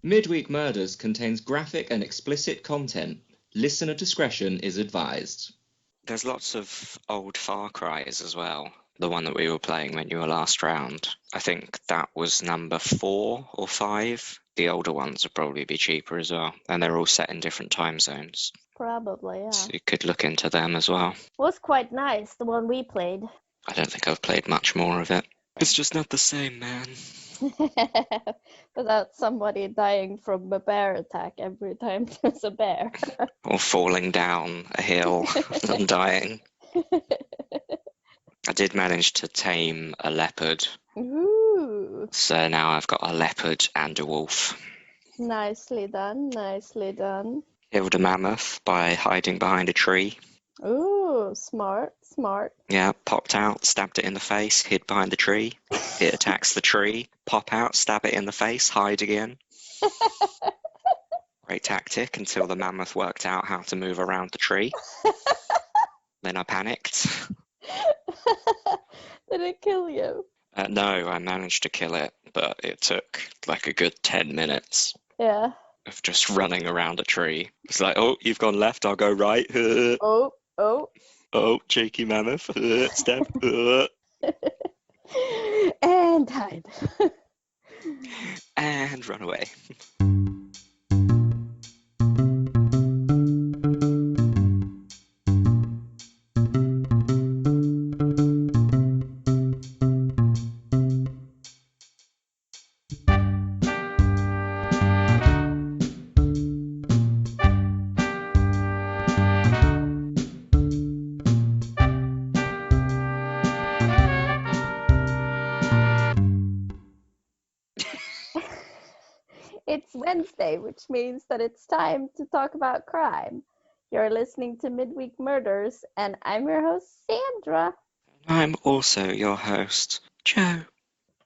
Midweek Murders contains graphic and explicit content. Listener discretion is advised. There's lots of old Far Cries as well. The one that we were playing when you were last round. I think that was number 4 or 5. The older ones would probably be cheaper as well. And they're all set in different time zones. Probably, yeah. So you could look into them as well. It was quite nice, the one we played. I don't think I've played much more of it. It's just not the same, man. Without somebody dying from a bear attack every time there's a bear. Or falling down a hill and dying. I did manage to tame a leopard. Ooh. So now I've got a leopard and a wolf. Nicely done, nicely done. Killed a mammoth by hiding behind a tree. Ooh, smart, smart. Yeah, popped out, stabbed it in the face, hid behind the tree. It attacks the tree, pop out, stab it in the face, hide again. Great tactic until the mammoth worked out how to move around the tree. Then I panicked. Did it kill you? No, I managed to kill it, but it took like a good 10 minutes. Yeah. Of just running around a tree. It's like, oh, you've gone left, I'll go right. Oh. Oh, cheeky mammoth. Stab. And hide. And run away. It's Wednesday, which means that it's time to talk about crime. You're listening to Midweek Murders, and I'm your host, Sandra. I'm also your host, Joe.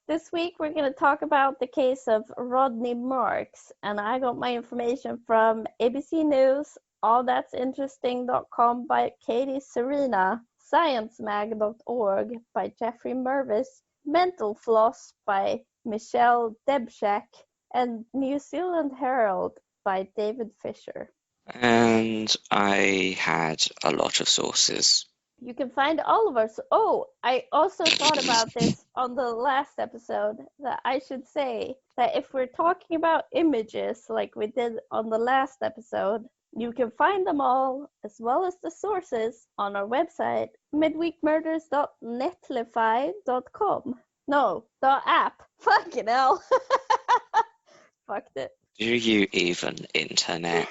This week we're going to talk about the case of Rodney Marks, and I got my information from ABC News, allthat'sinteresting.com by Katie Serena, sciencemag.org by Jeffrey Mervis, Mental Floss by Michelle Debshak, and New Zealand Herald by David Fisher. And I had a lot of sources. You can find all of us. Oh, I also thought about this on the last episode, that I should say that if we're talking about images like we did on the last episode, you can find them all, as well as the sources, on our website, midweekmurders.netlify.com. No, the app. Fucking hell. Fucked it. Do you even internet?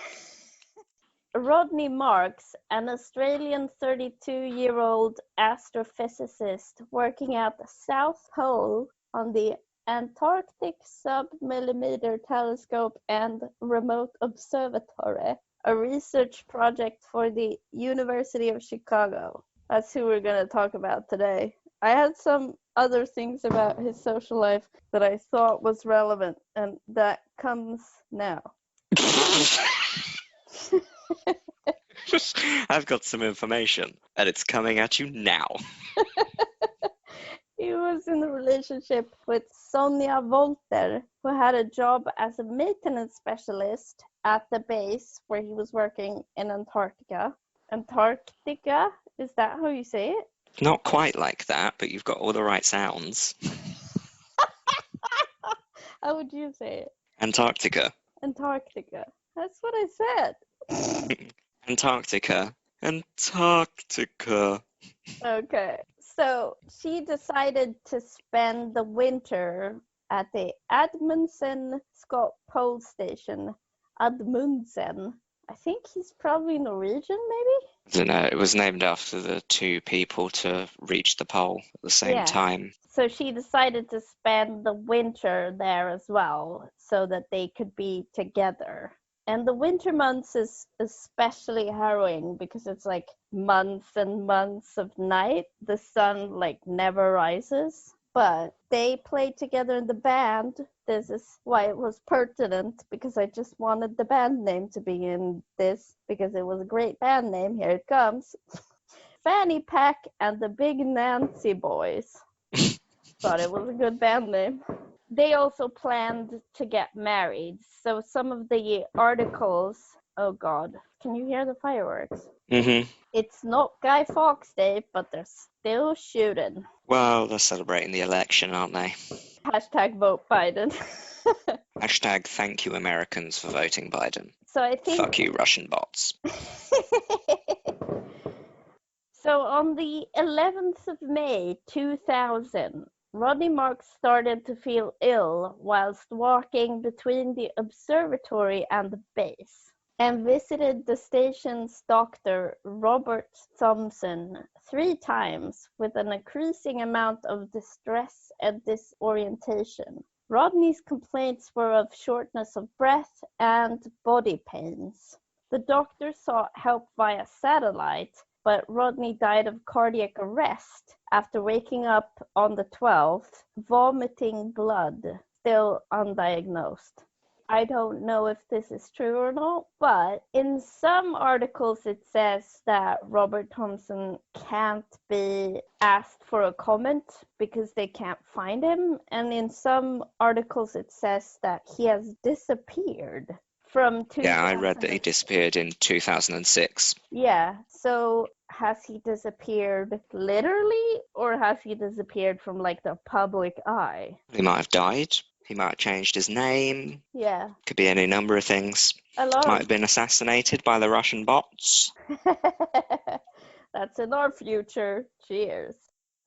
Rodney Marks, an Australian 32-year-old astrophysicist working at the South Pole on the Antarctic Sub-Millimeter Telescope and Remote Observatory, a research project for the University of Chicago. That's who we're going to talk about today. I had some other things about his social life that I thought was relevant, and that comes now. I've got some information, and it's coming at you now. He was in a relationship with Sonja Wolter, who had a job as a maintenance specialist at the base where he was working in Antarctica. Antarctica? Is that how you say it? Not quite like that, but you've got all the right sounds. How would you say it? Antarctica. Antarctica. That's what I said. Antarctica. Antarctica. Okay. So she decided to spend the winter at the Amundsen Scott Pole Station. Amundsen. I think he's probably Norwegian, maybe? I don't know, it was named after the two people to reach the pole at the same time. So she decided to spend the winter there as well, so that they could be together. And the winter months is especially harrowing because it's like months and months of night. The sun like never rises. But they played together in the band. This is why it was pertinent, because I just wanted the band name to be in this, because it was a great band name. Here it comes. Fanny Pack and the Big Nancy Boys. Thought it was a good band name. they also planned to get married. So some of the articles, oh God, can you hear the fireworks? Mm-hmm. It's not Guy Fawkes Day, but they're still shooting. Well, they're celebrating the election, aren't they? Hashtag vote Biden. Hashtag thank you Americans for voting Biden. So I think... Fuck you Russian bots. So on the 11th of May 2000, Rodney Marks started to feel ill whilst walking between the observatory and the base, and visited the station's doctor, Robert Thompson, 3 times with an increasing amount of distress and disorientation. Rodney's complaints were of shortness of breath and body pains. The doctor sought help via satellite, but Rodney died of cardiac arrest after waking up on the 12th, vomiting blood, still undiagnosed. I don't know if this is true or not, but in some articles it says that Robert Thompson can't be asked for a comment because they can't find him, and in some articles it says that he has disappeared. Yeah, I read that he disappeared in 2006. Yeah, so has he disappeared literally, or has he disappeared from like the public eye? He might have died. He might have changed his name. Yeah. Could be any number of things. Might have been assassinated by the Russian bots. That's in our future. Cheers.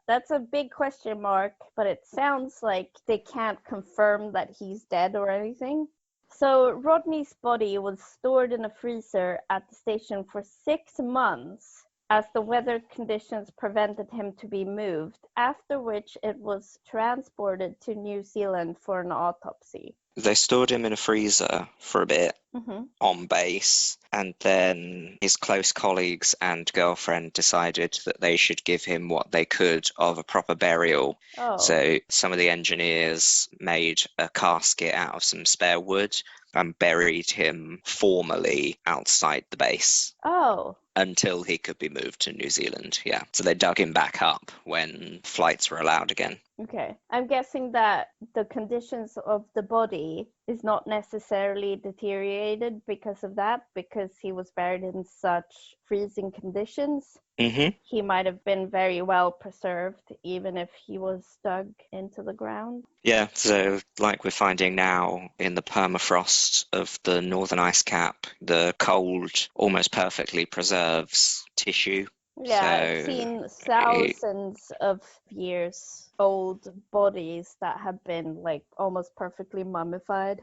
That's a big question mark, but it sounds like they can't confirm that he's dead or anything. So Rodney's body was stored in a freezer at the station for 6 months as the weather conditions prevented him to be moved, after which it was transported to New Zealand for an autopsy. They stored him in a freezer for a bit on base, and then his close colleagues and girlfriend decided that they should give him what they could of a proper burial. Oh. So some of the engineers made a casket out of some spare wood and buried him formally outside the base. Oh. Until he could be moved to New Zealand, yeah. So they dug him back up when flights were allowed again. Okay. I'm guessing that the conditions of the body is not necessarily deteriorated because of that, because he was buried in such freezing conditions. Mm-hmm. He might have been very well preserved, even if he was dug into the ground. Yeah, so like we're finding now in the permafrost of the northern ice cap, the cold almost perfectly preserves tissue. Yeah, so I've seen thousands of years old bodies that have been like almost perfectly mummified.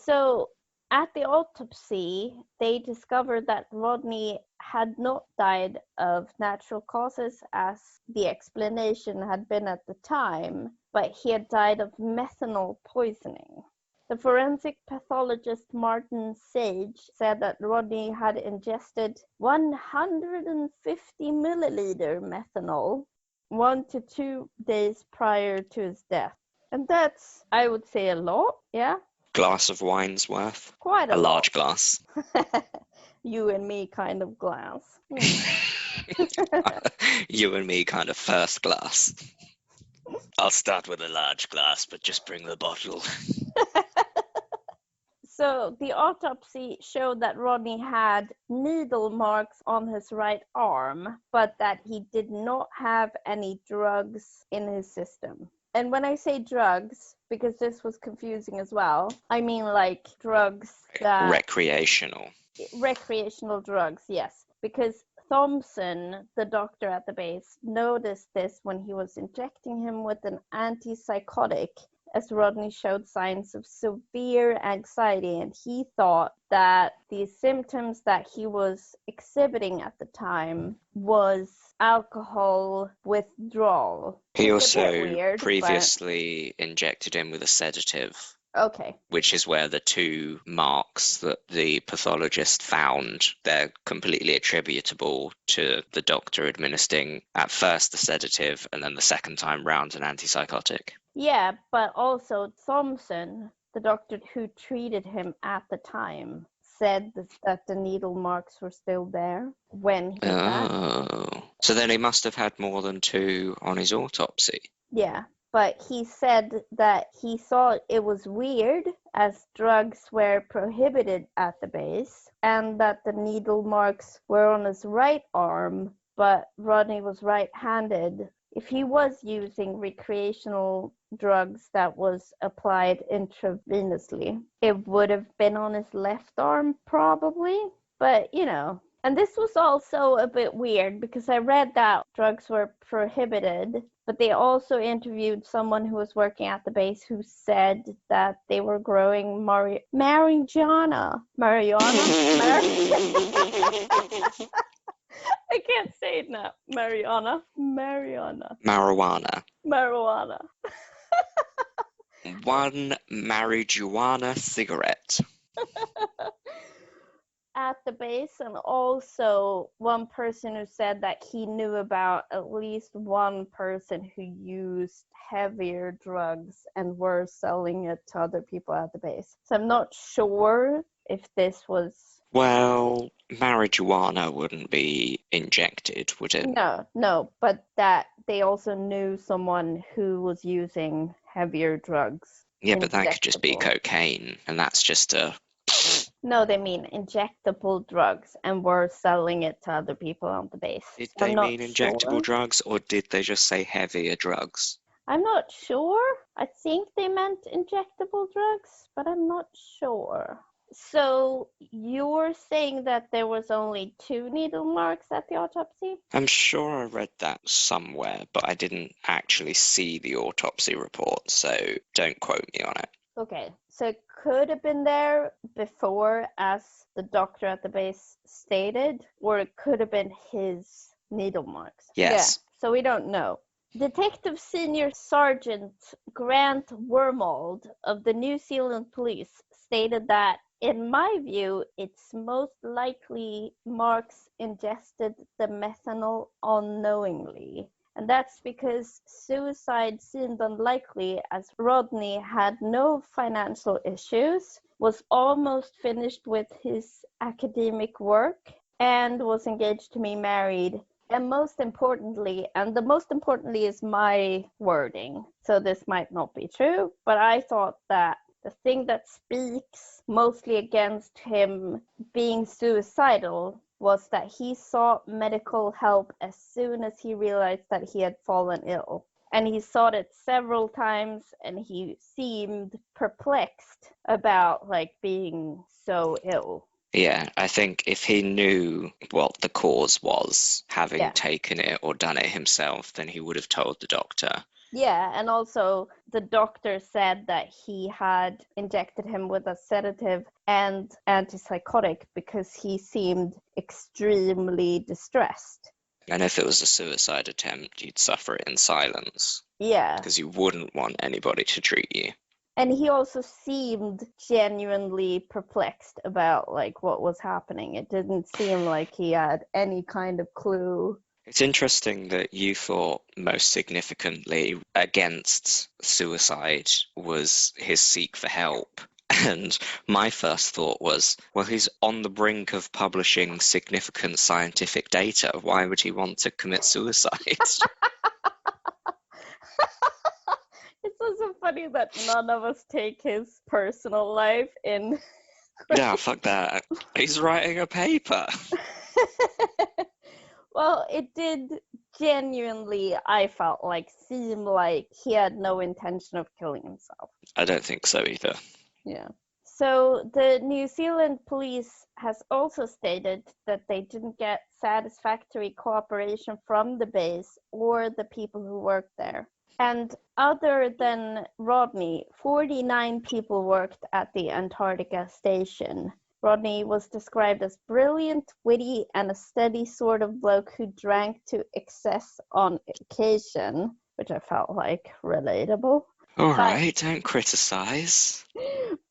So at the autopsy, they discovered that Rodney had not died of natural causes as the explanation had been at the time, but he had died of methanol poisoning. The forensic pathologist Martin Sage said that Rodney had ingested 150 milliliter methanol 1 to 2 days prior to his death. And that's, I would say, a lot, yeah? Glass of wine's worth. Quite a large glass. You and me kind of glass. You and me kind of first glass. I'll start with a large glass, but just bring the bottle. So the autopsy showed that Rodney had needle marks on his right arm, but that he did not have any drugs in his system. And when I say drugs, because this was confusing as well, I mean like drugs that... Recreational drugs, yes. Because Thompson, the doctor at the base, noticed this when he was injecting him with an antipsychotic, as Rodney showed signs of severe anxiety, and he thought that the symptoms that he was exhibiting at the time was alcohol withdrawal. He also previously injected him with a sedative. Okay. Which is where the 2 marks that the pathologist found, they're completely attributable to the doctor administering at first the sedative and then the second time round an antipsychotic. Yeah, but also Thompson, the doctor who treated him at the time, said that the needle marks were still there when he died. Oh, so then he must have had more than 2 on his autopsy. Yeah. but he said that he thought it was weird as drugs were prohibited at the base and that the needle marks were on his right arm, but Rodney was right-handed. If he was using recreational drugs that was applied intravenously, it would have been on his left arm probably, but and this was also a bit weird because I read that drugs were prohibited, but they also interviewed someone who was working at the base who said that they were growing marijuana. I can't say it now. Marijuana. One marijuana cigarette. At the base, and also one person who said that he knew about at least one person who used heavier drugs and were selling it to other people at the base. So I'm not sure if this was... Well, marijuana wouldn't be injected, would it? No, but that they also knew someone who was using heavier drugs. Yeah, but that could just be cocaine, and that's just a... No, they mean injectable drugs and were selling it to other people on the base. Did they mean injectable sure. drugs, or did they just say heavier drugs? I'm not sure. I think they meant injectable drugs, but I'm not sure. So you're saying that there was only 2 needle marks at the autopsy? I'm sure I read that somewhere, but I didn't actually see the autopsy report, so don't quote me on it. Okay, so it could have been there before, as the doctor at the base stated, or it could have been his needle marks. Yes. Yeah, so we don't know. Detective Senior Sergeant Grant Wormold of the New Zealand Police stated that, in my view, it's most likely Marks ingested the methanol unknowingly. And that's because suicide seemed unlikely, as Rodney had no financial issues, was almost finished with his academic work, and was engaged to be married. And most importantly, and the most importantly is my wording, so this might not be true, but I thought that the thing that speaks mostly against him being suicidal was that he sought medical help as soon as he realized that he had fallen ill. And he sought it several times, and he seemed perplexed about being so ill. Yeah, I think if he knew what the cause was, having taken it or done it himself, then he would have told the doctor. Yeah, and also the doctor said that he had injected him with a sedative and antipsychotic because he seemed extremely distressed. And if it was a suicide attempt, you'd suffer it in silence. Yeah. Because you wouldn't want anybody to treat you. And he also seemed genuinely perplexed about what was happening. It didn't seem like he had any kind of clue. It's interesting that you thought most significantly against suicide was his seek for help. And my first thought was, well, he's on the brink of publishing significant scientific data. Why would he want to commit suicide? It's also funny that none of us take his personal life in. Nah, fuck that. He's writing a paper. Well, it did genuinely, I felt seem like he had no intention of killing himself. I don't think so either. Yeah. So the New Zealand police has also stated that they didn't get satisfactory cooperation from the base or the people who worked there. And other than Rodney, 49 people worked at the Antarctica station. Rodney was described as brilliant, witty, and a steady sort of bloke who drank to excess on occasion, which I felt relatable. All right, don't criticize.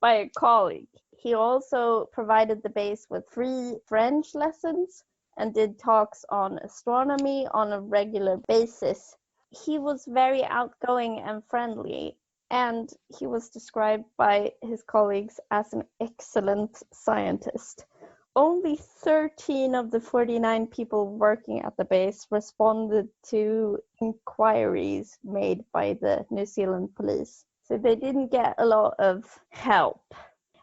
By a colleague. He also provided the base with free French lessons and did talks on astronomy on a regular basis. He was very outgoing and friendly, and he was described by his colleagues as an excellent scientist. only 13 of the 49 people working at the base responded to inquiries made by the New Zealand police. So they didn't get a lot of help.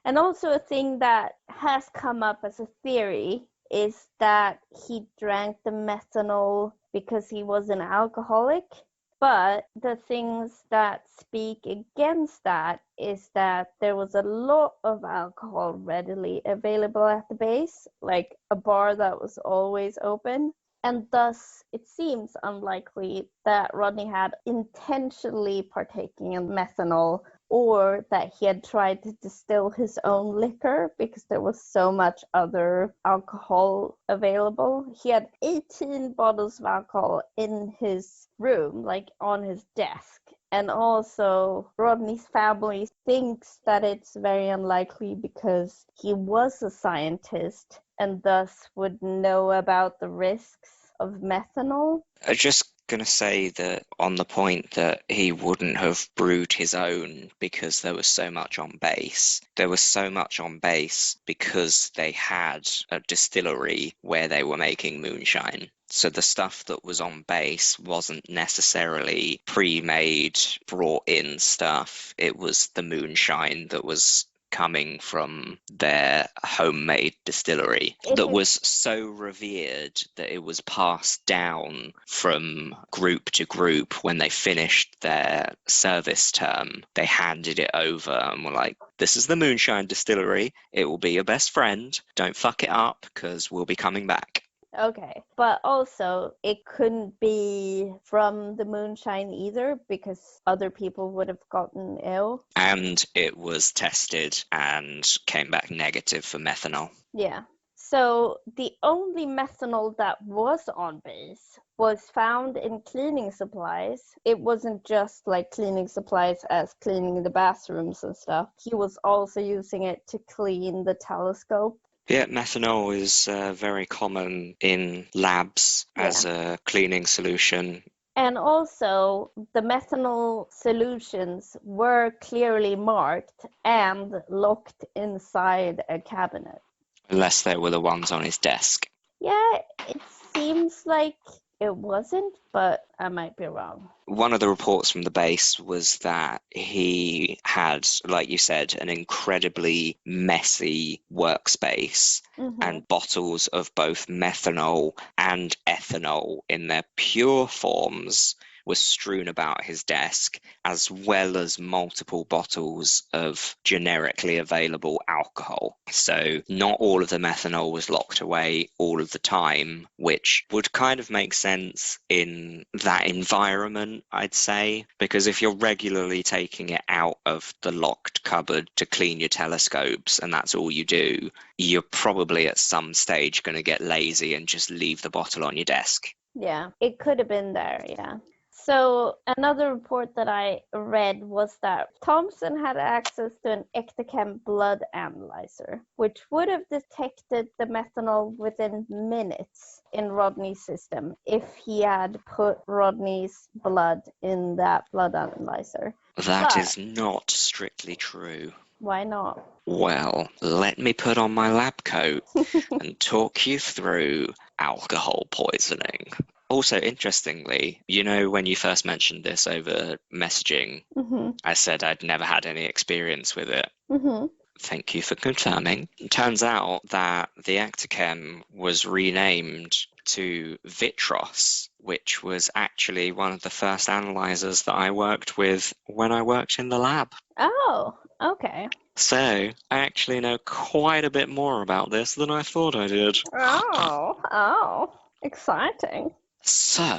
And also a thing that has come up as a theory is that he drank the methanol because he was an alcoholic. But the things that speak against that is that there was a lot of alcohol readily available at the base, like a bar that was always open. And thus, it seems unlikely that Rodney had intentionally partaken in methanol, or that he had tried to distill his own liquor because there was so much other alcohol available. He had 18 bottles of alcohol in his room, like on his desk. And also, Rodney's family thinks that it's very unlikely because he was a scientist and thus would know about the risks of methanol. I'm just going to say that on the point that he wouldn't have brewed his own because there was so much on base. There was so much on base because they had a distillery where they were making moonshine. So the stuff that was on base wasn't necessarily pre-made, brought in stuff. It was the moonshine that was coming from their homemade distillery that was so revered that it was passed down from group to group. When they finished their service term, they handed it over and were like, this is the moonshine distillery. It will be your best friend. Don't fuck it up because we'll be coming back. Okay, but also it couldn't be from the moonshine either because other people would have gotten ill. And it was tested and came back negative for methanol. Yeah. So the only methanol that was on base was found in cleaning supplies. It wasn't just like cleaning supplies as cleaning the bathrooms and stuff. He was also using it to clean the telescope. Yeah, methanol is very common in labs as a cleaning solution. And also, the methanol solutions were clearly marked and locked inside a cabinet. Unless they were the ones on his desk. Yeah, it seems like it wasn't, but I might be wrong. One of the reports from the base was that he had, like you said, an incredibly messy workspace and bottles of both methanol and ethanol in their pure forms were strewn about his desk, as well as multiple bottles of generically available alcohol. So not all of the methanol was locked away all of the time, which would kind of make sense in that environment, I'd say, because if you're regularly taking it out of the locked cupboard to clean your telescopes and that's all you do, you're probably at some stage going to get lazy and just leave the bottle on your desk. Yeah, it could have been there, yeah. So another report that I read was that Thompson had access to an Ectochem blood analyzer, which would have detected the methanol within minutes in Rodney's system if he had put Rodney's blood in that blood analyzer. That is not strictly true. Why not? Well, let me put on my lab coat and talk you through alcohol poisoning. Also, interestingly, you know, when you first mentioned this over messaging, I said I'd never had any experience with it. Thank you for confirming. It turns out that the Ectochem was renamed to Vitros, which was actually one of the first analyzers that I worked with when I worked in the lab. Oh, okay. So, I actually know quite a bit more about this than I thought I did. Oh, exciting. So,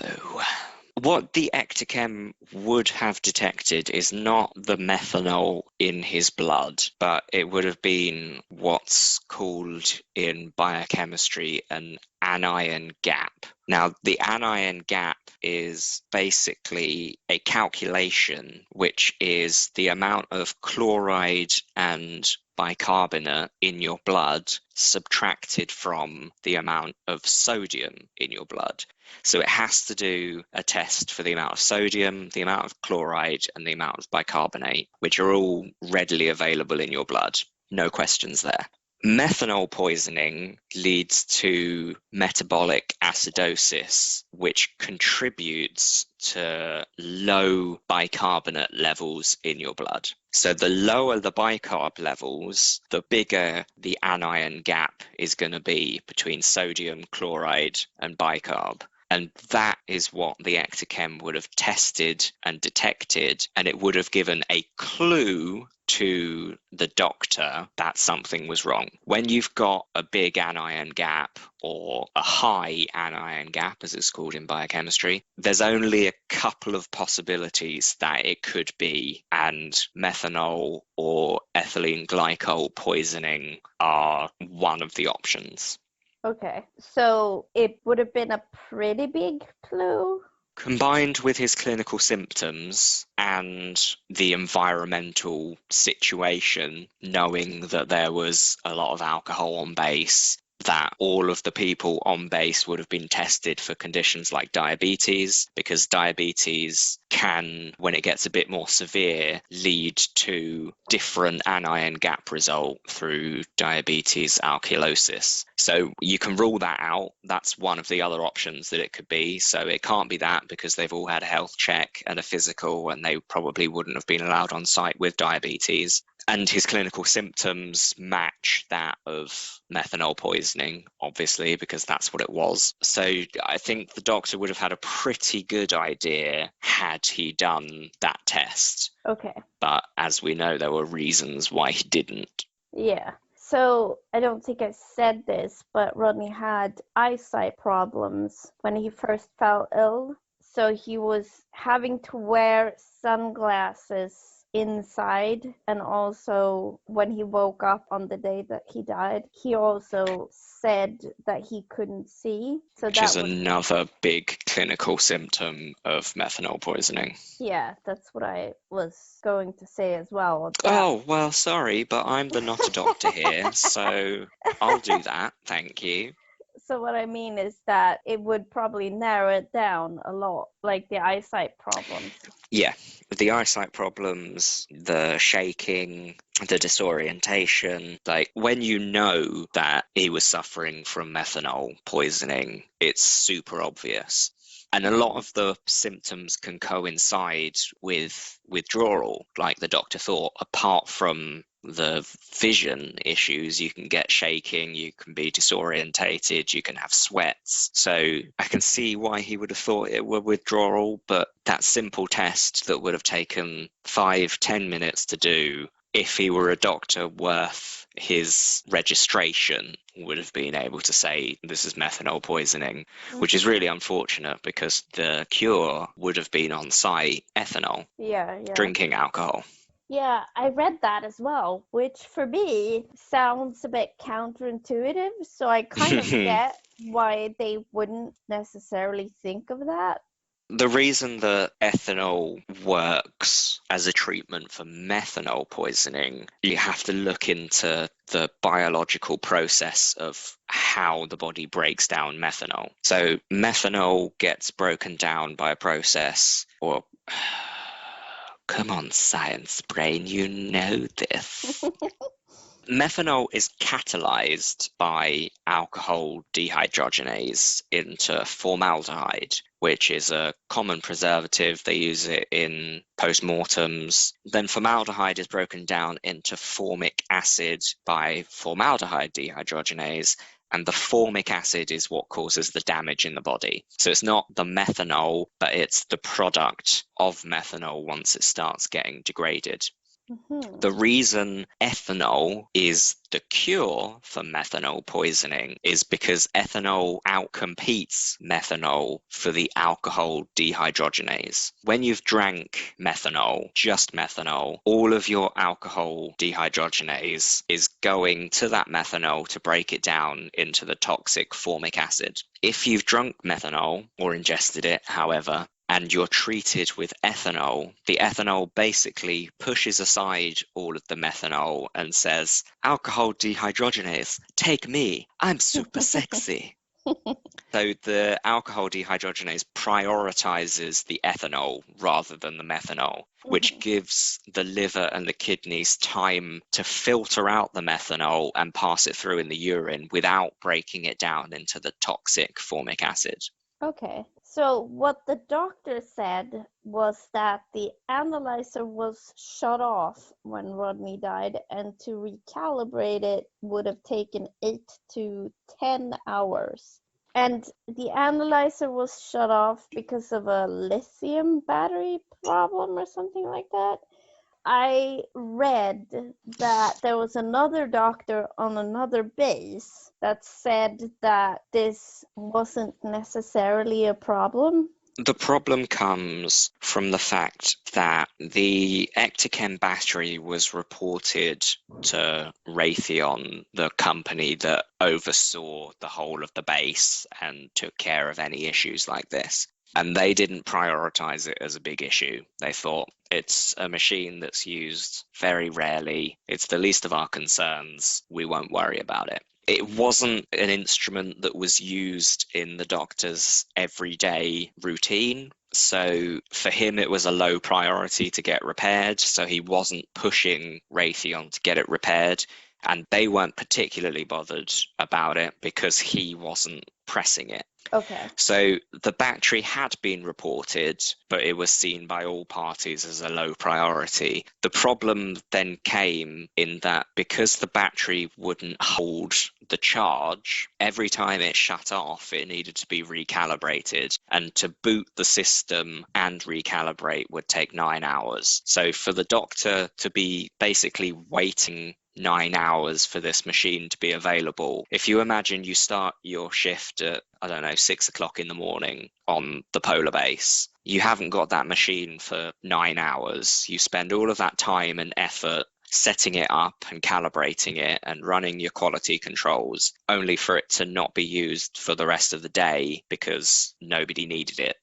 what the Ectochem would have detected is not the methanol in his blood, but it would have been what's called in biochemistry an anion gap. Now, the anion gap is basically a calculation which is the amount of chloride and bicarbonate in your blood subtracted from the amount of sodium in your blood. So it has to do a test for the amount of sodium, the amount of chloride, and the amount of bicarbonate, which are all readily available in your blood. No questions there. Methanol poisoning leads to metabolic acidosis, which contributes to low bicarbonate levels in your blood. So the lower the bicarb levels, the bigger the anion gap is going to be between sodium chloride and bicarb. And that is what the Ectochem would have tested and detected, and it would have given a clue to the doctor that something was wrong. When you've got a big anion gap, or a high anion gap, as it's called in biochemistry, there's only a couple of possibilities that it could be, and methanol or ethylene glycol poisoning are one of the options. Okay, so it would have been a pretty big clue. Combined with his clinical symptoms and the environmental situation, knowing that there was a lot of alcohol on base, that all of the people on base would have been tested for conditions like diabetes, because diabetes can, when it gets a bit more severe, lead to different anion gap result through diabetes alkalosis. So you can rule that out. That's one of the other options that it could be. So it can't be that, because they've all had a health check and a physical, and they probably wouldn't have been allowed on site with diabetes. And his clinical symptoms match that of methanol poisoning, obviously, because that's what it was. So I think the doctor would have had a pretty good idea had he done that test. Okay. But as we know, there were reasons why he didn't. Yeah. So I don't think I said this, but Rodney had eyesight problems when he first fell ill. So he was having to wear sunglasses inside, and also when he woke up on the day that he died, he also said that he couldn't see. So which is another big clinical symptom of methanol poisoning. Yeah, that's what I was going to say as well. Oh, well, sorry, but I'm the not a doctor here, so I'll do that, thank you. So what I mean is that it would probably narrow it down a lot, like the eyesight problems. Yeah, the eyesight problems, the shaking, the disorientation, like when you know that he was suffering from methanol poisoning, it's super obvious. And a lot of the symptoms can coincide with withdrawal, like the doctor thought, apart from the vision issues. You can get shaking, you can be disorientated, you can have sweats. So I can see why he would have thought it were withdrawal, but that simple test that would have taken 5-10 minutes to do, if he were a doctor worth his registration, would have been able to say this is methanol poisoning, which is really unfortunate, because the cure would have been on site ethanol, drinking alcohol. Yeah, I read that as well, which for me sounds a bit counterintuitive, so I kind of get why they wouldn't necessarily think of that. The reason that ethanol works as a treatment for methanol poisoning, you have to look into the biological process of how the body breaks down methanol. So methanol gets broken down by a process, or... Come on, science brain, you know this. Methanol is catalyzed by alcohol dehydrogenase into formaldehyde, which is a common preservative. They use it in postmortems. Then formaldehyde is broken down into formic acid by formaldehyde dehydrogenase, and the formic acid is what causes the damage in the body. So it's not the methanol, but it's the product of methanol once it starts getting degraded. Mm-hmm. The reason ethanol is the cure for methanol poisoning is because ethanol outcompetes methanol for the alcohol dehydrogenase. When you've drank methanol, just methanol, all of your alcohol dehydrogenase is going to that methanol to break it down into the toxic formic acid. If you've drunk methanol or ingested it, however, and you're treated with ethanol, the ethanol basically pushes aside all of the methanol and says, alcohol dehydrogenase, take me, I'm super sexy. So the alcohol dehydrogenase prioritizes the ethanol rather than the methanol, which gives the liver and the kidneys time to filter out the methanol and pass it through in the urine without breaking it down into the toxic formic acid. Okay, so what the doctor said was that the analyzer was shut off when Rodney died, and to recalibrate it would have taken 8 to 10 hours. And the analyzer was shut off because of a lithium battery problem or something like that. I read that there was another doctor on another base that said that this wasn't necessarily a problem. The problem comes from the fact that the Ectochem battery was reported to Raytheon, the company that oversaw the whole of the base and took care of any issues like this. And they didn't prioritize it as a big issue. They thought it's a machine that's used very rarely. It's the least of our concerns. We won't worry about it. It wasn't an instrument that was used in the doctor's everyday routine. So for him, it was a low priority to get repaired. So he wasn't pushing Raytheon to get it repaired. And they weren't particularly bothered about it because he wasn't pressing it. Okay. So the battery had been reported, but it was seen by all parties as a low priority. The problem then came in that because the battery wouldn't hold the charge, every time it shut off, it needed to be recalibrated. And to boot the system and recalibrate would take 9 hours. So for the doctor to be basically waiting 9 hours for this machine to be available. If you imagine you start your shift at, 6 o'clock in the morning on the polar base, you haven't got that machine for 9 hours. You spend all of that time and effort setting it up and calibrating it and running your quality controls, only for it to not be used for the rest of the day because nobody needed it.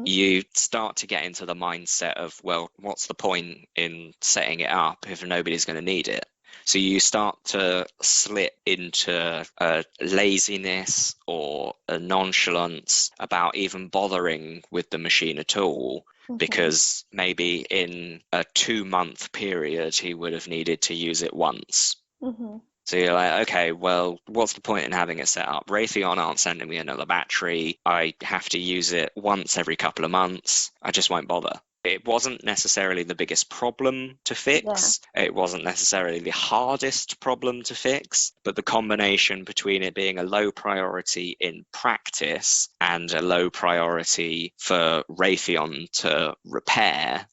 You start to get into the mindset of, well, what's the point in setting it up if nobody's going to need it? So you start to slip into a laziness or a nonchalance about even bothering with the machine at all, because maybe in a 2-month period, he would have needed to use it once. So you're like, okay, well, what's the point in having it set up? Raytheon aren't sending me another battery. I have to use it once every couple of months. I just won't bother. It wasn't necessarily the biggest problem to fix. Yeah. It wasn't necessarily the hardest problem to fix, but the combination between it being a low priority in practice and a low priority for Raytheon to repair,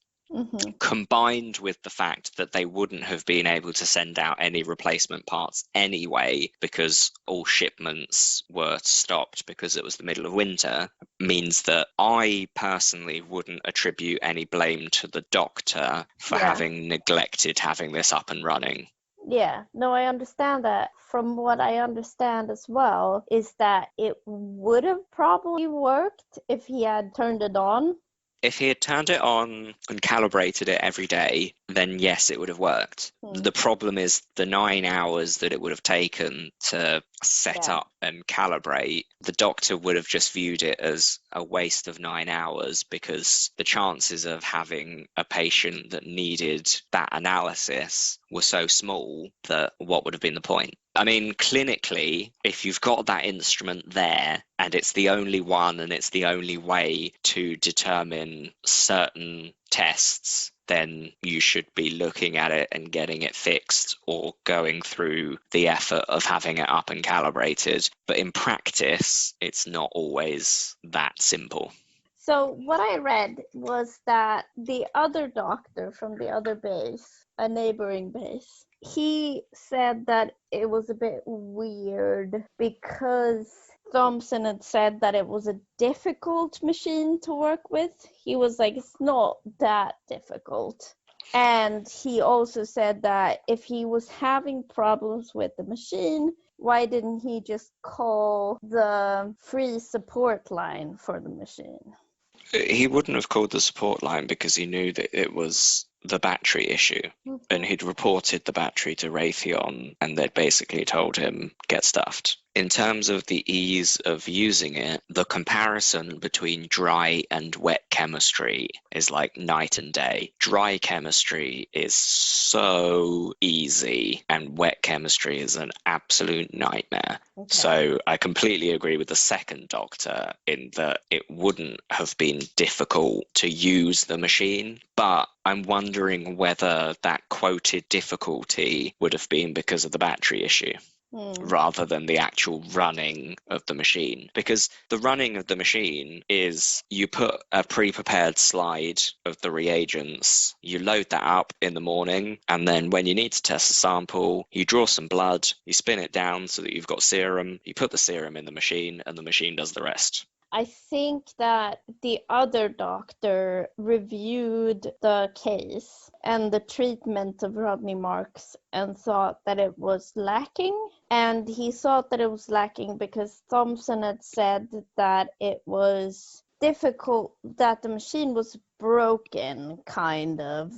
combined with the fact that they wouldn't have been able to send out any replacement parts anyway because all shipments were stopped because it was the middle of winter, means that I personally wouldn't attribute any blame to the doctor for having neglected having this up and running. Yeah, no, I understand that. From what I understand as well is that it would have probably worked if he had turned it on. If he had turned it on and calibrated it every day, then yes, it would have worked. The problem is the 9 hours that it would have taken to set up and calibrate. The doctor would have just viewed it as a waste of 9 hours because the chances of having a patient that needed that analysis were so small that what would have been the point? I mean, clinically, if you've got that instrument there and it's the only one and it's the only way to determine certain tests, then you should be looking at it and getting it fixed or going through the effort of having it up and calibrated. But in practice, it's not always that simple. So what I read was that the other doctor from the other base, a neighboring base, he said that it was a bit weird because Thompson had said that it was a difficult machine to work with. He was like, it's not that difficult. And he also said that if he was having problems with the machine, why didn't he just call the free support line for the machine? He wouldn't have called the support line because he knew that it was the battery issue. And he'd reported the battery to Raytheon and they'd basically told him, get stuffed. in terms of the ease of using it, the comparison between dry and wet chemistry is like night and day. Dry chemistry is so easy, and wet chemistry is an absolute nightmare. Okay. So I completely agree with the second doctor in that it wouldn't have been difficult to use the machine, but I'm wondering whether that quoted difficulty would have been because of the battery issue rather than the actual running of the machine. Because the running of the machine is you put a pre-prepared slide of the reagents, you load that up in the morning, and then when you need to test a sample, you draw some blood, you spin it down so that you've got serum, you put the serum in the machine, and the machine does the rest. I think that the other doctor reviewed the case and the treatment of Rodney Marks and thought that it was lacking. And he thought that it was lacking because Thompson had said that it was difficult, that the machine was broken, kind of.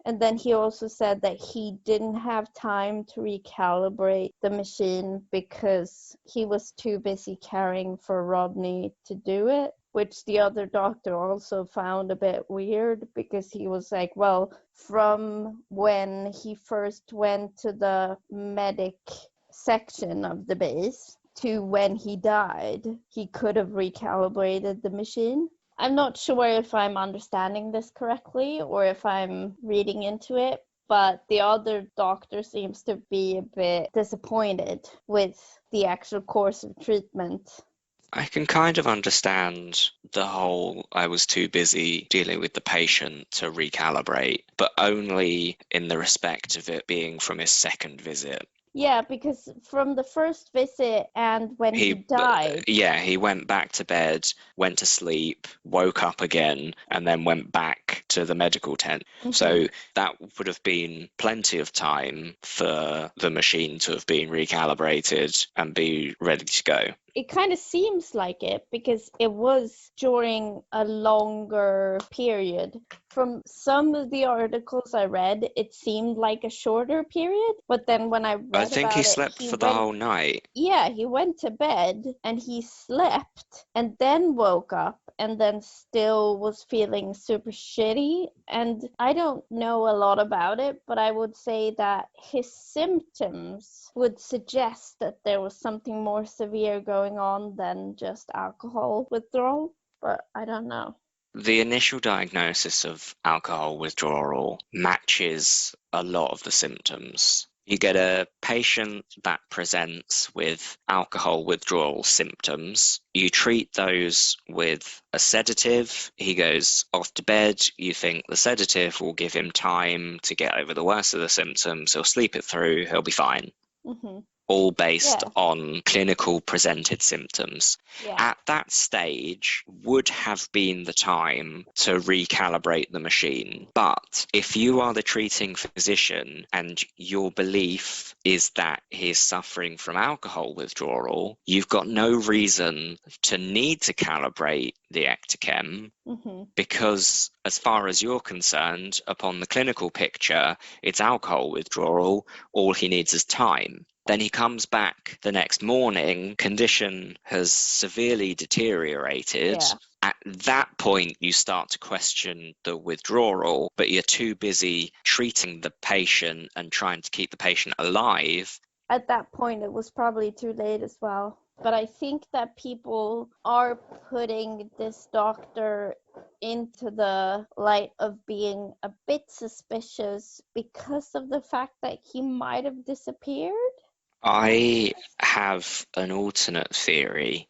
And then he also said that he didn't have time to recalibrate the machine because he was too busy caring for Rodney to do it, which the other doctor also found a bit weird because he was like, well, from when he first went to the medic section of the base to when he died, he could have recalibrated the machine. I'm not sure if I'm understanding this correctly or if I'm reading into it, but the other doctor seems to be a bit disappointed with the actual course of treatment. I can kind of understand the whole I was too busy dealing with the patient to recalibrate, but only in the respect of it being from his second visit. Yeah, because from the first visit and when he died... Yeah, he went back to bed, went to sleep, woke up again, and then went back to the medical tent. Mm-hmm. So that would have been plenty of time for the machine to have been recalibrated and be ready to go. It kind of seems like it because it was during a longer period. From some of the articles I read, it seemed like a shorter period. But then when I read I think about he slept for the whole night. Yeah, he went to bed and he slept and then woke up and then still was feeling super shitty. And I don't know a lot about it, but I would say that his symptoms would suggest that there was something more severe going on than just alcohol withdrawal, but I don't know. The initial diagnosis of alcohol withdrawal matches a lot of the symptoms. You get a patient that presents with alcohol withdrawal symptoms. You treat those with a sedative. He goes off to bed. You think the sedative will give him time to get over the worst of the symptoms. He'll sleep it through. He'll be fine. Mm-hmm. All based on clinical presented symptoms. Yeah. At that stage would have been the time to recalibrate the machine. But if you are the treating physician and your belief is that he's suffering from alcohol withdrawal, you've got no reason to need to calibrate the ectochem because as far as you're concerned, upon the clinical picture, it's alcohol withdrawal. All he needs is time. Then he comes back the next morning, condition has severely deteriorated. Yeah. At that point, you start to question the withdrawal, but you're too busy treating the patient and trying to keep the patient alive. At that point, it was probably too late as well. But I think that people are putting this doctor into the light of being a bit suspicious because of the fact that he might have disappeared. I have an alternate theory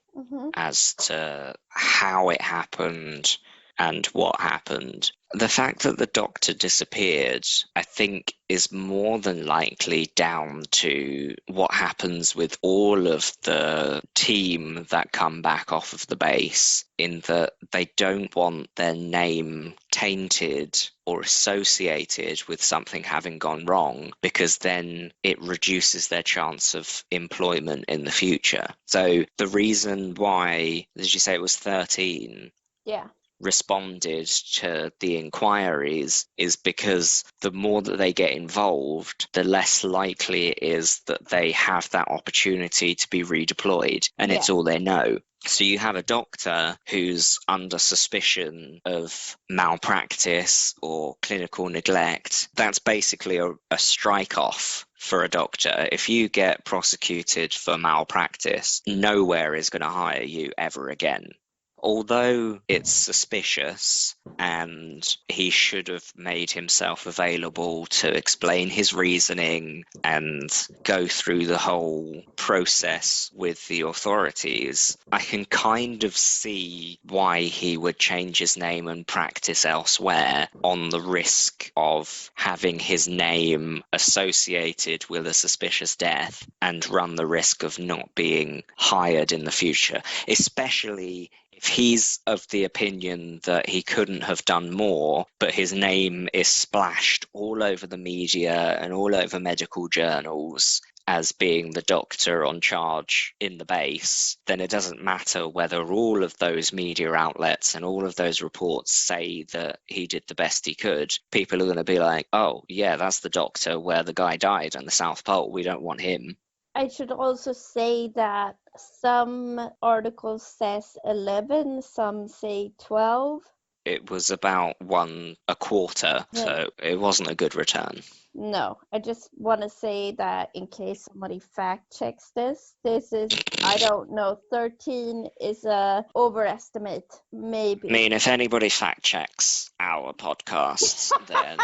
as to how it happened and what happened. The fact that the doctor disappeared, I think, is more than likely down to what happens with all of the team that come back off of the base, in that they don't want their name tainted or associated with something having gone wrong, because then it reduces their chance of employment in the future. So the reason why, did you say it was 13? Yeah. responded to the inquiries is because the more that they get involved, the less likely it is that they have that opportunity to be redeployed, and it's all they know. So you have a doctor who's under suspicion of malpractice or clinical neglect. That's basically a strike-off for a doctor. If you get prosecuted for malpractice, nowhere is going to hire you ever again. Although it's suspicious and he should have made himself available to explain his reasoning and go through the whole process with the authorities, I can kind of see why he would change his name and practice elsewhere on the risk of having his name associated with a suspicious death and run the risk of not being hired in the future, especially if he's of the opinion that he couldn't have done more, but his name is splashed all over the media and all over medical journals as being the doctor on charge in the base, then it doesn't matter whether all of those media outlets and all of those reports say that he did the best he could. People are going to be like, oh, yeah, that's the doctor where the guy died on the South Pole. We don't want him. I should also say that some articles says 11, some say 12. It was about 1 1/4, so it wasn't a good return. No, I just want to say that in case somebody fact checks this is, I don't know, 13 is a overestimate, maybe. I mean, if anybody fact checks our podcasts, then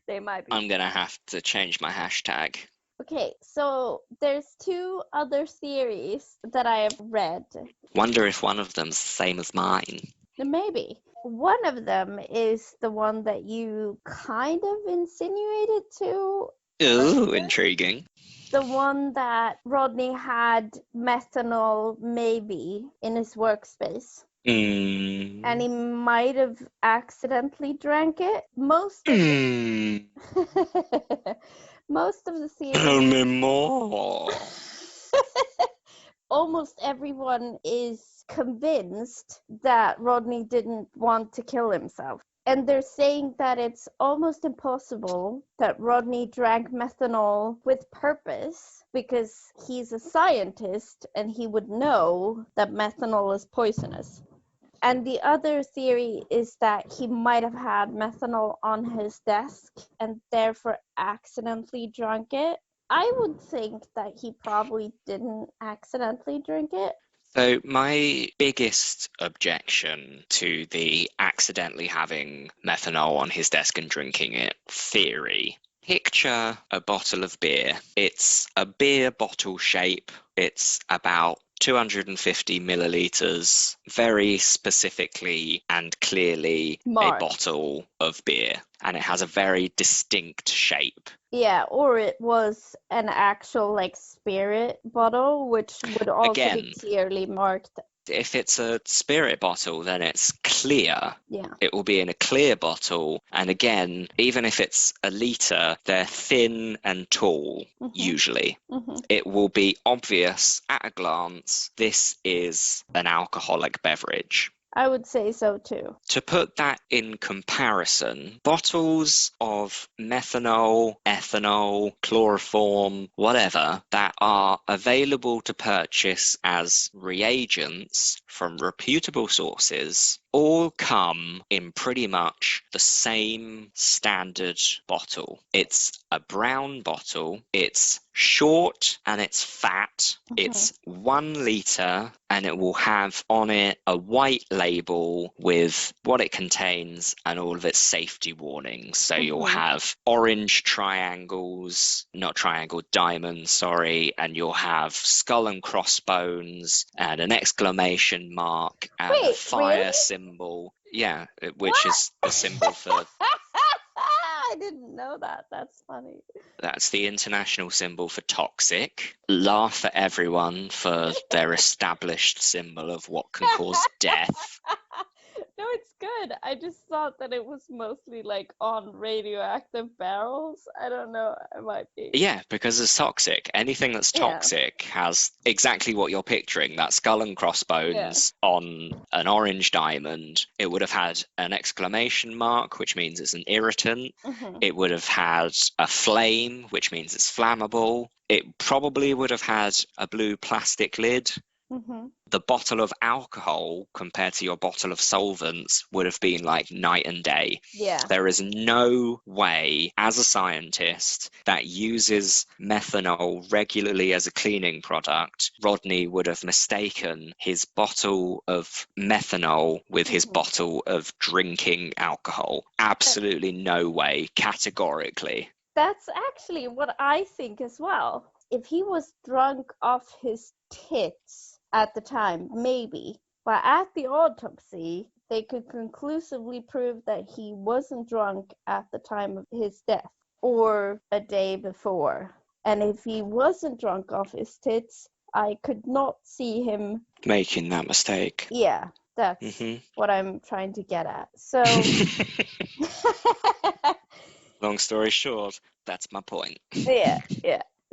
they might be. I'm going to have to change my hashtag. Okay, so there's 2 other theories that I have read. Wonder if one of them's the same as mine. Maybe. One of them is the one that you kind of insinuated to. Ooh, intriguing. The one that Rodney had methanol maybe in his workspace. And he might have accidentally drank it. Most of the theories. Tell me more. Almost everyone is convinced that Rodney didn't want to kill himself. And they're saying that it's almost impossible that Rodney drank methanol with purpose because he's a scientist and he would know that methanol is poisonous. And the other theory is that he might have had methanol on his desk and therefore accidentally drank it. I would think that he probably didn't accidentally drink it. So my biggest objection to the accidentally having methanol on his desk and drinking it theory, picture a bottle of beer. It's a beer bottle shape. It's about 250 milliliters, very specifically and clearly a bottle of beer. And it has a very distinct shape. Yeah, or it was an actual spirit bottle, which would also be clearly marked. If it's a spirit bottle, then it's clear. Yeah. It will be in a clear bottle. And again, even if it's a litre, they're thin and tall, usually. It will be obvious at a glance, this is an alcoholic beverage. I would say so too. To put that in comparison, bottles of methanol, ethanol, chloroform, whatever, that are available to purchase as reagents from reputable sources all come in pretty much the same standard bottle. It's a brown bottle, it's short and it's fat, it's 1 litre, and it will have on it a white label with what it contains and all of its safety warnings. So you'll have orange triangles, not triangle, diamonds, sorry, and you'll have skull and crossbones and an exclamation mark and a fire symbol. Yeah, which is the symbol for... I didn't know that. That's funny. That's the international symbol for toxic. Laugh at everyone for their established symbol of what can cause death. No, it's good. I just thought that it was mostly like on radioactive barrels. I don't know. It might be. Yeah, because it's toxic. Anything that's toxic has exactly what you're picturing. That skull and crossbones on an orange diamond. It would have had an exclamation mark, which means it's an irritant. It would have had a flame, which means it's flammable. It probably would have had a blue plastic lid. The bottle of alcohol compared to your bottle of solvents would have been like night and day. Yeah. There is no way, as a scientist that uses methanol regularly as a cleaning product, Rodney would have mistaken his bottle of methanol with his bottle of drinking alcohol. Absolutely no way, categorically. That's actually what I think as well. If he was drunk off his tits at the time, maybe. But at the autopsy, they could conclusively prove that he wasn't drunk at the time of his death or a day before. And if he wasn't drunk off his tits, I could not see him making that mistake. Yeah, that's what I'm trying to get at. So, long story short, that's my point. Yeah.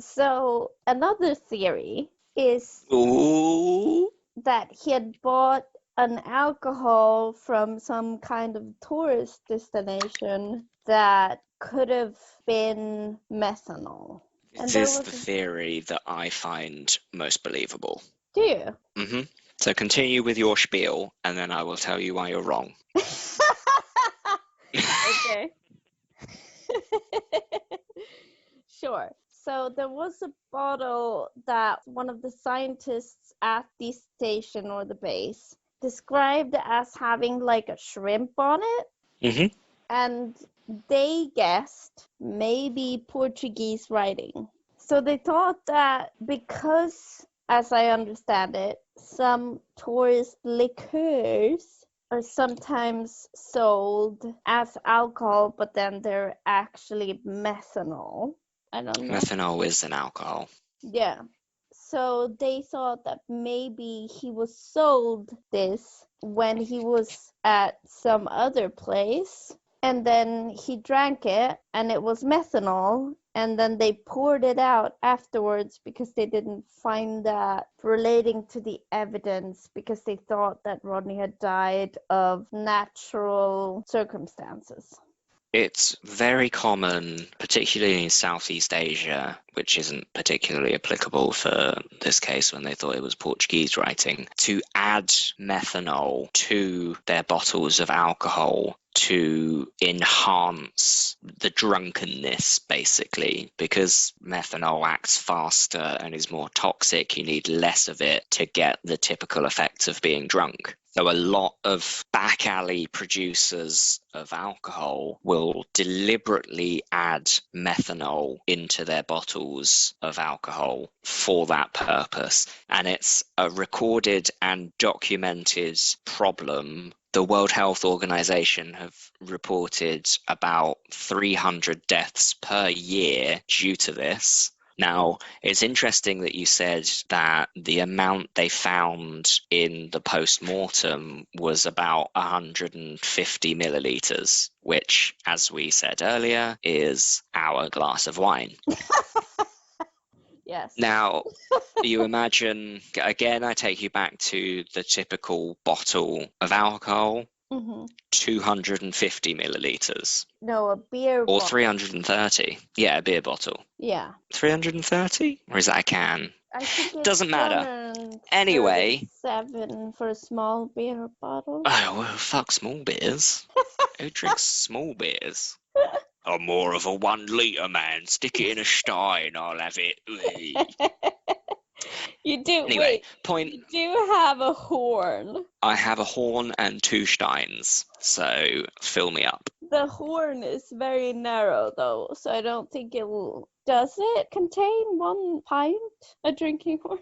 So another theory is that he had bought an alcohol from some kind of tourist destination that could have been methanol. This is the theory that I find most believable. Do you? So continue with your spiel, and then I will tell you why you're wrong. Okay. Sure. So there was a bottle that one of the scientists at the station or the base described as having like a shrimp on it. And they guessed maybe Portuguese writing. So they thought that because, as I understand it, some tourist liqueurs are sometimes sold as alcohol, but then they're actually methanol. I don't know. Methanol is an alcohol. Yeah. So they thought that maybe he was sold this when he was at some other place, and then he drank it, and it was methanol, and then they poured it out afterwards because they didn't find that relating to the evidence, because they thought that Rodney had died of natural circumstances. It's very common, particularly in Southeast Asia, which isn't particularly applicable for this case when they thought it was Portuguese writing, to add methanol to their bottles of alcohol to enhance the drunkenness, basically. Because methanol acts faster and is more toxic, you need less of it to get the typical effects of being drunk. So a lot of back alley producers of alcohol will deliberately add methanol into their bottles of alcohol for that purpose. And it's a recorded and documented problem. The World Health Organization have reported about 300 deaths per year due to this. Now, it's interesting that you said that the amount they found in the post-mortem was about 150 milliliters, which, as we said earlier, is our glass of wine. Yes. Now, you imagine, again, I take you back to the typical bottle of alcohol. 250 milliliters. No, a beer bottle. Or 330. Yeah, a beer bottle. Yeah. 330? Or is that a can? I think it's doesn't matter. Anyway. 7 for a small beer bottle. Oh, well, fuck small beers. Who drinks small beers? I'm more of a 1 litre man. Stick it in a stein, I'll have it. You do. Anyway, wait, you do have a horn. I have a horn and 2 steins, so fill me up. The horn is very narrow, though, so I don't think it will... Does it contain 1 pint, a drinking horn?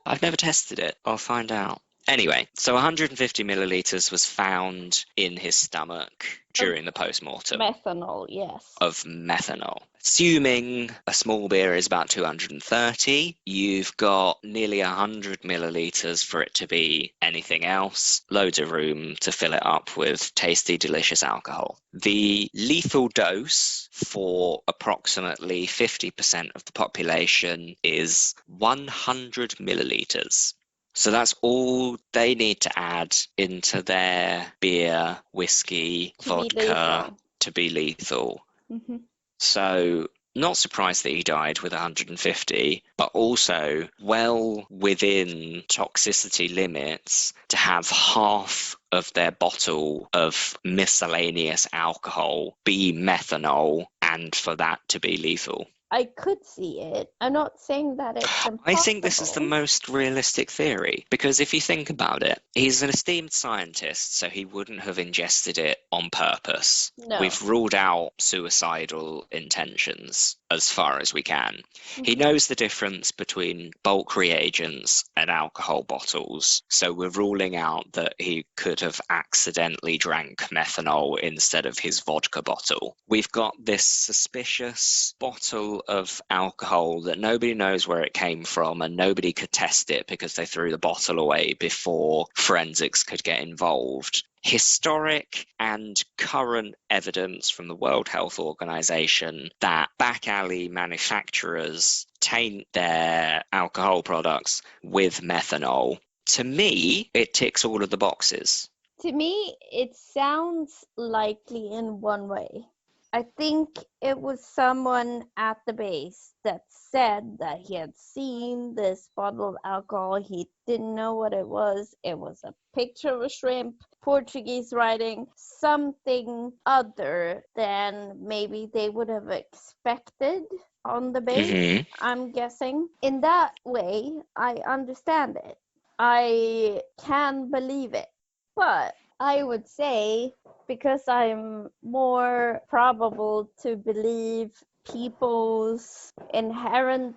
I've never tested it. I'll find out. Anyway, so 150 milliliters was found in his stomach during the post-mortem. Methanol, yes. Of methanol. Assuming a small beer is about 230, you've got nearly 100 milliliters for it to be anything else. Loads of room to fill it up with tasty, delicious alcohol. The lethal dose for approximately 50% of the population is 100 milliliters. So that's all they need to add into their beer, whiskey, vodka to be lethal. Mm-hmm. So not surprised that he died with 150, but also well within toxicity limits to have half of their bottle of miscellaneous alcohol be methanol and for that to be lethal. I could see it. I'm not saying that it's impossible. I think this is the most realistic theory, because if you think about it, he's an esteemed scientist, so he wouldn't have ingested it on purpose. No. We've ruled out suicidal intentions as far as we can. He knows the difference between bulk reagents and alcohol bottles, so we're ruling out that he could have accidentally drank methanol instead of his vodka bottle. We've got this suspicious bottle of alcohol that nobody knows where it came from, and nobody could test it because they threw the bottle away before forensics could get involved. Historic and current evidence from the World Health Organization that back alley manufacturers taint their alcohol products with methanol. To me, it ticks all of the boxes. To me, it sounds likely in one way. I think it was someone at the base that said that he had seen this bottle of alcohol. He didn't know what it was. It was a picture of a shrimp, Portuguese writing, something other than maybe they would have expected on the base, I'm guessing. In that way, I understand it. I can believe it. But I would say, because I'm more probable to believe people's inherent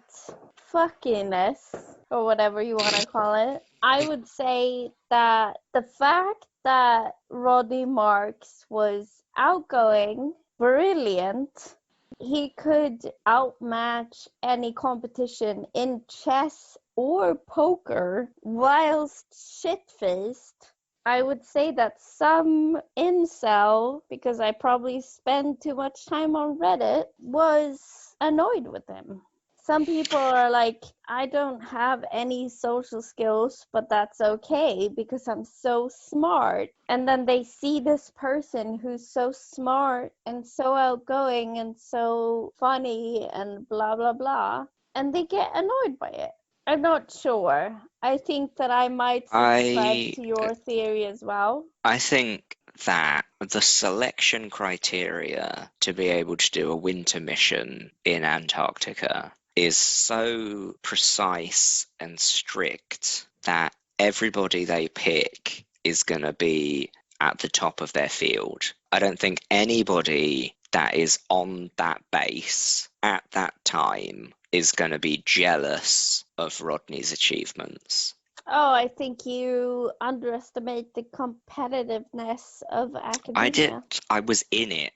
fuckiness, or whatever you want to call it, I would say that the fact that Rodney Marks was outgoing, brilliant, he could outmatch any competition in chess or poker whilst shit-faced. I would say that some incel, because I probably spend too much time on Reddit, was annoyed with him. Some people are like, I don't have any social skills, but that's okay because I'm so smart. And then they see this person who's so smart and so outgoing and so funny and blah, blah, blah, and they get annoyed by it. I'm not sure. I think that I might subscribe to your theory as well. I think that the selection criteria to be able to do a winter mission in Antarctica is so precise and strict that everybody they pick is going to be at the top of their field. I don't think anybody that is on that base at that time is going to be jealous of Rodney's achievements. Oh, I think you underestimate the competitiveness of academia. I did. I was in it.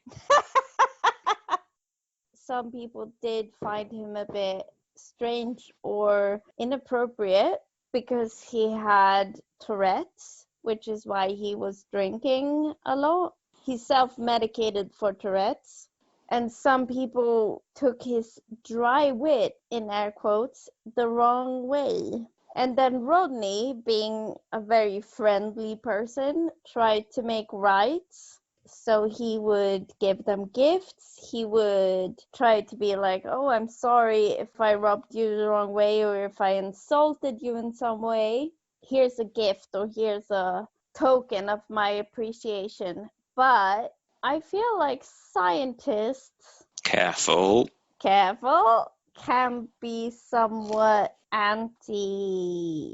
Some people did find him a bit strange or inappropriate because he had Tourette's, which is why he was drinking a lot. He self-medicated for Tourette's. And some people took his dry wit, in air quotes, the wrong way. And then Rodney, being a very friendly person, tried to make right. So he would give them gifts. He would try to be like, oh, I'm sorry if I rubbed you the wrong way or if I insulted you in some way. Here's a gift or here's a token of my appreciation. But I feel like scientists, careful, can be somewhat anti-social.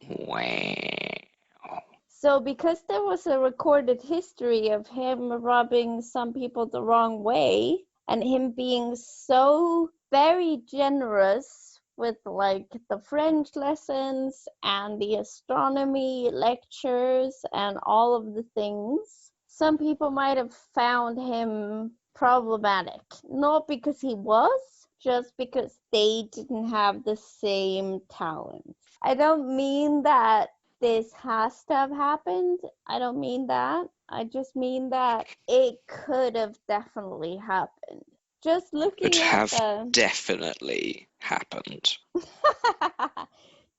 Wow. So because there was a recorded history of him rubbing some people the wrong way and him being so very generous with like the French lessons and the astronomy lectures and all of the things, some people might have found him problematic. Not because he was, just because they didn't have the same talent. I don't mean that this has to have happened. I don't mean that. I just mean that it could have definitely happened. Just Would looking at have the definitely happened.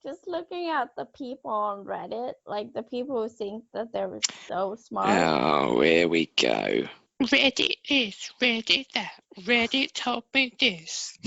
just looking at the people on Reddit, like the people who think that they're so smart. Oh, here we go. Reddit this, Reddit that, Reddit told me this.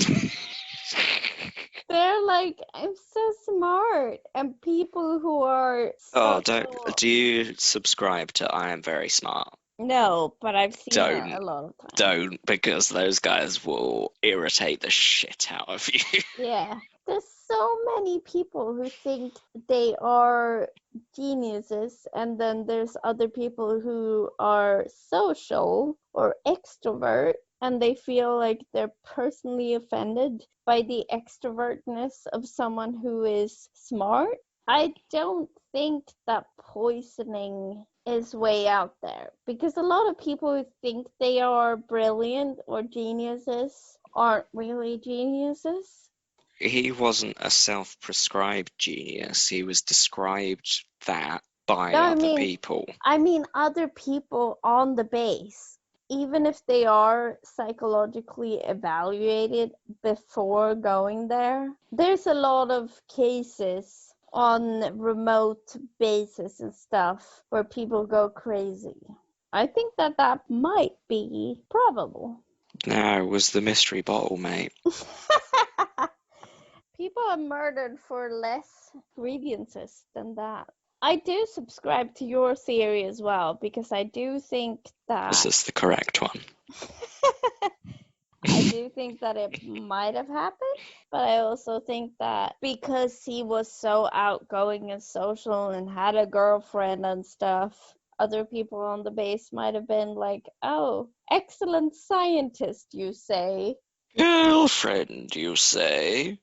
They're like, I'm so smart, and people who are Oh, so do you subscribe to I Am Very Smart? No, but I've seen Don't. it a lot of times. Don't, because those guys will irritate the shit out of you. Yeah. There's so many people who think they are geniuses, and then there's other people who are social or extrovert, and they feel like they're personally offended by the extrovertness of someone who is smart. I don't think that poisoning is way out there, because a lot of people who think they are brilliant or geniuses aren't really geniuses. He wasn't a self-prescribed genius. He was described that by No, other people. I mean other people on the base, even if they are psychologically evaluated before going there. There's a lot of cases on remote bases and stuff where people go crazy. I think that might be probable. No, it was the mystery bottle, mate. People are murdered for less grievances than that. I do subscribe to your theory as well, because I do think that This is the correct one. I do think that it might have happened, but I also think that because he was so outgoing and social and had a girlfriend and stuff, other people on the base might have been like, oh, excellent scientist, you say. Girlfriend, you say?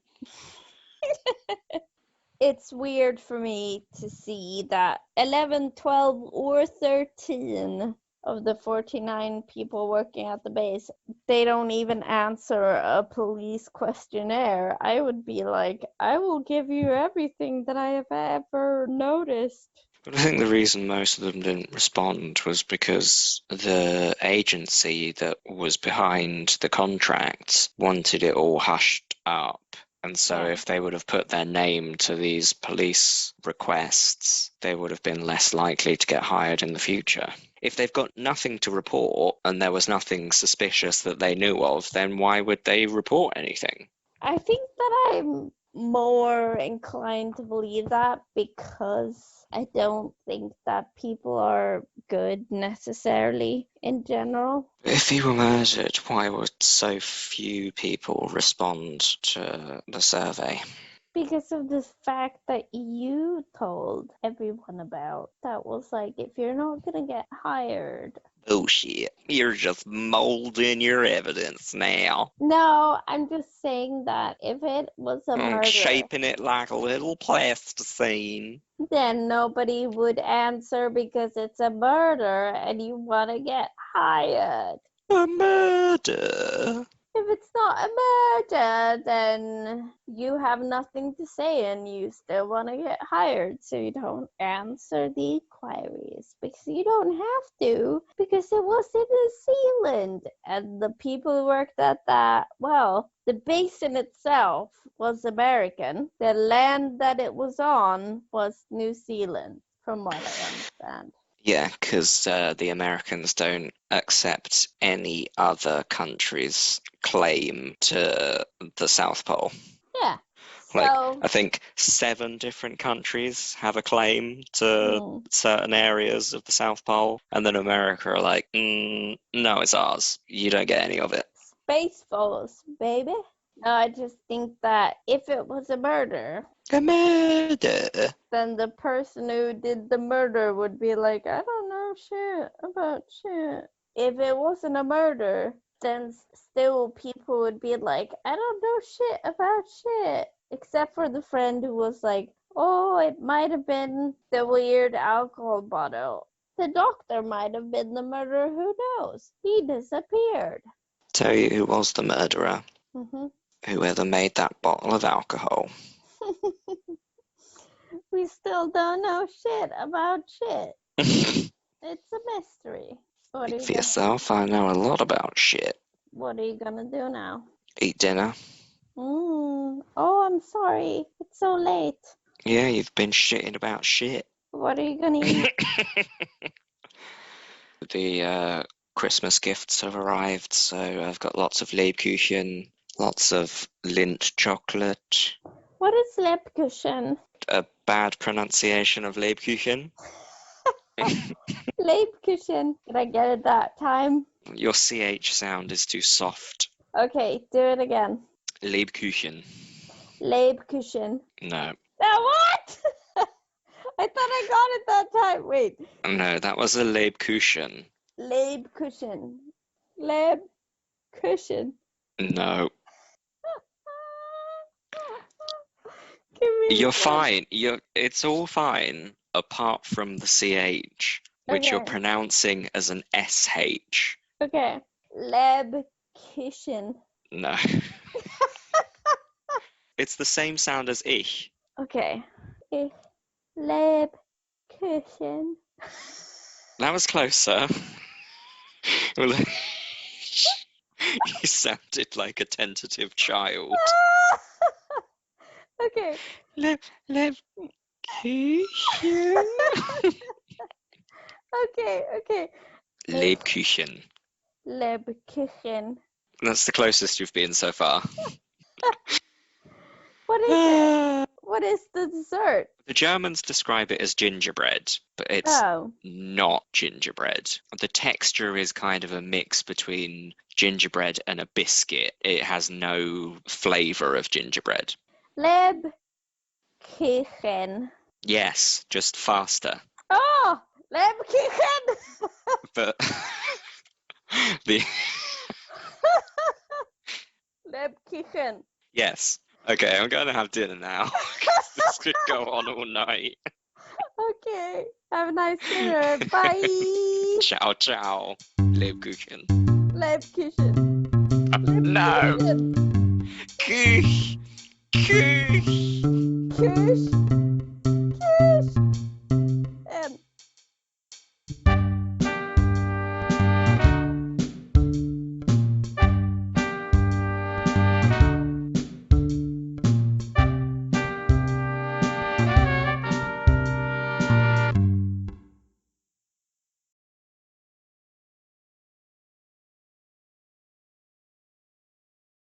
It's weird for me to see that 11, 12, or 13 of the 49 people working at the base, they don't even answer a police questionnaire. I would be like, I will give you everything that I have ever noticed. But I think the reason most of them didn't respond was because the agency that was behind the contracts wanted it all hushed up. And so Yeah. if they would have put their name to these police requests, they would have been less likely to get hired in the future. If they've got nothing to report and there was nothing suspicious that they knew of, then why would they report anything? I think that I'm more inclined to believe that because I don't think that people are good necessarily in general. If he were murdered, why would so few people respond to the survey? Because of the fact that you told everyone about. That was like, if you're not gonna get hired. Bullshit. You're just molding your evidence now. No, I'm just saying that if it was a murder, Shaping it like a little plasticine. then nobody would answer because it's a murder and you want to get hired. A murder? If it's not a murder, then you have nothing to say and you still want to get hired, so you don't answer the inquiries because you don't have to, because it was in New Zealand and the people who worked at that, well, the basin itself was American. The land that it was on was New Zealand, from what I understand. Yeah, because the Americans don't accept any other country's claim to the South Pole. Yeah. Like, So, I think 7 different countries have a claim to certain areas of the South Pole, and then America are like, no, it's ours. You don't get any of it. space follows, baby. No, I just think that if it was a murder, A murder? then the person who did the murder would be like, I don't know shit about shit. If it wasn't a murder, then still people would be like, I don't know shit about shit. Except for the friend who was like, oh, it might have been the weird alcohol bottle. The doctor might have been the murderer, who knows? He disappeared. Tell you who was the murderer. Mm-hmm. Whoever made that bottle of alcohol. We still don't know shit about shit. It's a mystery. Speak for yourself, I know a lot about shit. What are you gonna do now? Eat dinner. Oh, I'm sorry. It's so late. Yeah, you've been shitting about shit. What are you gonna eat? The Christmas gifts have arrived, so I've got lots of lebkuchen, lots of Lindt chocolate. What is lebkuchen? A bad pronunciation of lebkuchen. Lebkuchen. Did I get it that time? Your CH sound is too soft. Okay, do it again. Lebkuchen. Lebkuchen. No. What? I thought I got it that time. Wait. No, that was a lebkuchen. Lebkuchen. Lebkuchen. No. Give me You're a fine. It's all fine, apart from the CH, which you're Okay. pronouncing as an SH. Okay. Lebkuchen. No. It's the same sound as ich. Okay. Lebkuchen. That was closer. Well, you sounded like a tentative child. Okay. Lebkuchen. Okay. Lebkuchen. Lebkuchen. That's the closest you've been so far. What is it? What is the dessert? The Germans describe it as gingerbread, but it's Oh. not gingerbread. The texture is kind of a mix between gingerbread and a biscuit. It has no flavour of gingerbread. Lebkuchen. Yes, just faster. Oh, Lebkuchen. But the Lebkuchen. yes. Okay, I'm going to have dinner now. This could go on all night. Okay. Have a nice dinner. Bye. Ciao, ciao. Lebkuchen. Lebkuchen. No. Lebkuchen. Kuch. Kuch. Kush.